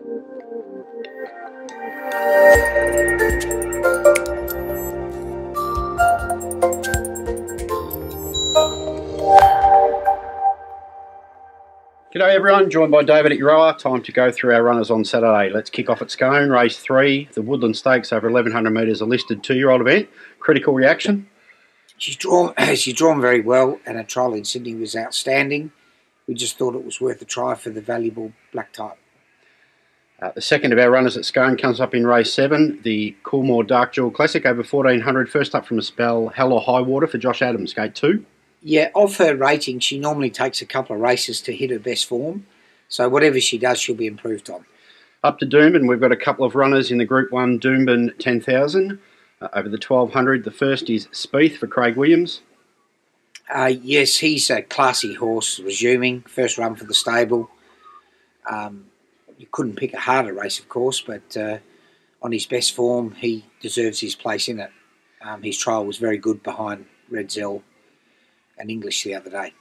G'day everyone, joined by David at Euroa. Time to go through our runners on Saturday. Let's kick off at Scone, race 3. The Woodland Stakes over 1100 metres, a listed 2-year-old event. Critical reaction? She's drawn very well, and her trial in Sydney was outstanding. We just thought it was worth a try for the valuable black type. The second of our runners at Scone comes up in race 7, the Coolmore Dark Jewel Classic over 1400. First up from a spell, Hell or High Water for Josh Adams, gate 2. Yeah, of her rating, she normally takes a couple of races to hit her best form. So whatever she does, she'll be improved on. Up to Doomben, we've got a couple of runners in the Group 1 Doomben 10,000. Over the 1200, the first is Spieth for Craig Williams. Yes, he's a classy horse, resuming. First run for the stable. You couldn't pick a harder race, of course, but on his best form, he deserves his place in it. His trial was very good behind Red Zell and English the other day.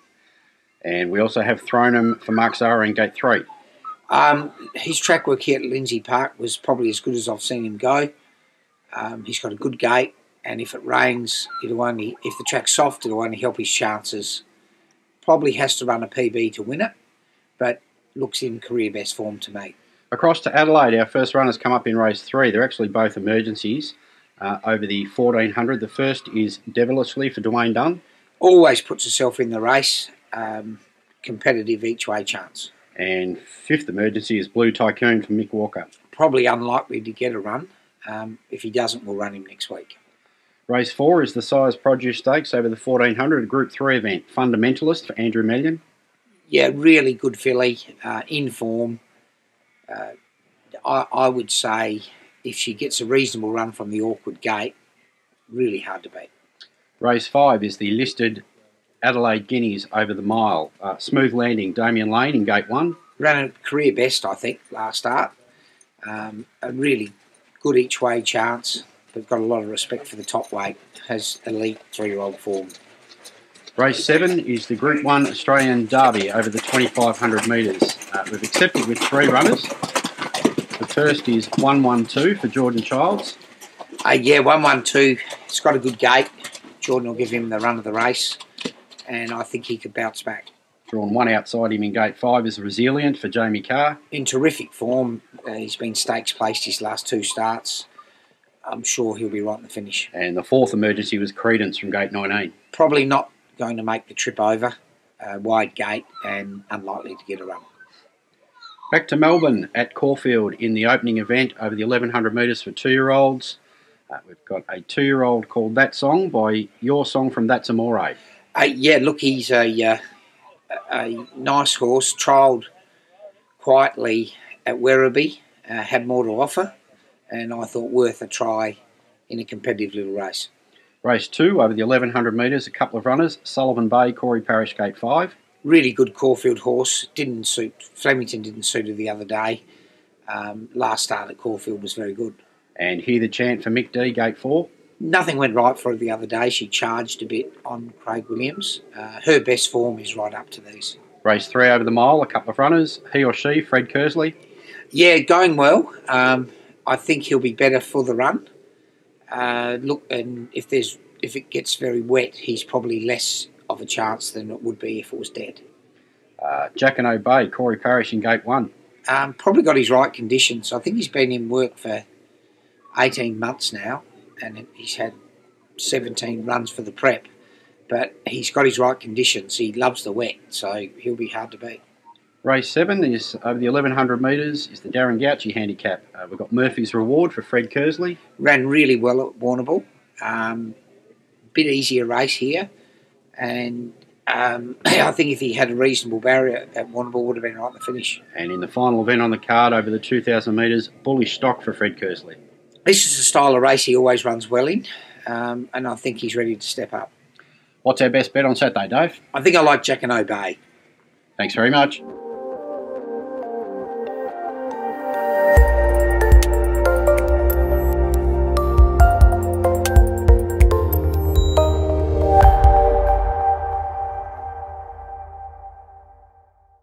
And we also have Thronum for Mark Zahra in gate 3. His track work here at Lindsay Park was probably as good as I've seen him go. He's got a good gate, and if it rains, if the track's soft, it'll only help his chances. Probably has to run a PB to win it, but looks in career best form to me. Across to Adelaide, our first runners come up in race 3. They're actually both emergencies over the 1400. The first is Devilishly for Dwayne Dunn. Always puts herself in the race, competitive each way chance. And fifth emergency is Blue Tycoon for Mick Walker. Probably unlikely to get a run. If he doesn't, we'll run him next week. Race 4 is the Size Produce Stakes over the 1400, a Group 3 event. Fundamentalist for Andrew Mellion. Yeah, really good filly, in form. I would say if she gets a reasonable run from the awkward gate, really hard to beat. Race 5 is the listed Adelaide Guineas over the mile. Smooth Landing, Damien Lane in gate 1. Ran a career best, I think, last start. A really good each way chance. We've got a lot of respect for the top weight. Has elite 3-year-old form. Race 7 is the Group 1 Australian Derby over the 2500 metres. We've accepted with 3 runners. The first is 112 for Jordan Childs. Yeah, 112. It's got a good gate. Jordan will give him the run of the race, and I think he could bounce back. Drawn 1 outside him in gate 5 is Resilient for Jamie Carr. In terrific form. He's been stakes placed his last 2 starts. I'm sure he'll be right in the finish. And the fourth emergency was Credence from gate 19. Probably not going to make the trip over. Wide gate and unlikely to get a run. Back to Melbourne at Caulfield in the opening event over the 1100 metres for 2-year-olds. We've got a 2-year-old called That Song by Your Song from That's Amore. Yeah, look, he's a nice horse, trialled quietly at Werribee, had more to offer, and I thought worth a try in a competitive little race. Race 2 over the 1100 metres, a couple of runners, Sullivan Bay, Corey Parish, gate 5. Really good Caulfield horse, Flemington didn't suit her the other day. Last start at Caulfield was very good. And Hear the Chant for Mick D, gate 4. Nothing went right for her the other day. She charged a bit on Craig Williams. Her best form is right up to these. Race 3 over the mile, a couple of runners, He or She, Fred Kersley. Yeah, going well. I think he'll be better for the run. Look, and if it gets very wet, he's probably less of a chance than it would be if it was dead. Jack and Obey, Corey Parish in gate 1. Probably got his right conditions. I think he's been in work for 18 months now, and he's had 17 runs for the prep, but he's got his right conditions. He loves the wet, so he'll be hard to beat. Race 7 is over the 1100 metres, is the Darren Gouchy handicap. We've got Murphy's Reward for Fred Kersley. Ran really well at Warrnambool. Bit easier race here, and I think if he had a reasonable barrier at Warrnambool, would have been right in the finish. And in the final event on the card over the 2000 metres, Bullish Stock for Fred Kersley. This is a style of race he always runs well in, and I think he's ready to step up. What's our best bet on Saturday, Dave? I think I like Jack and Obey. Thanks very much.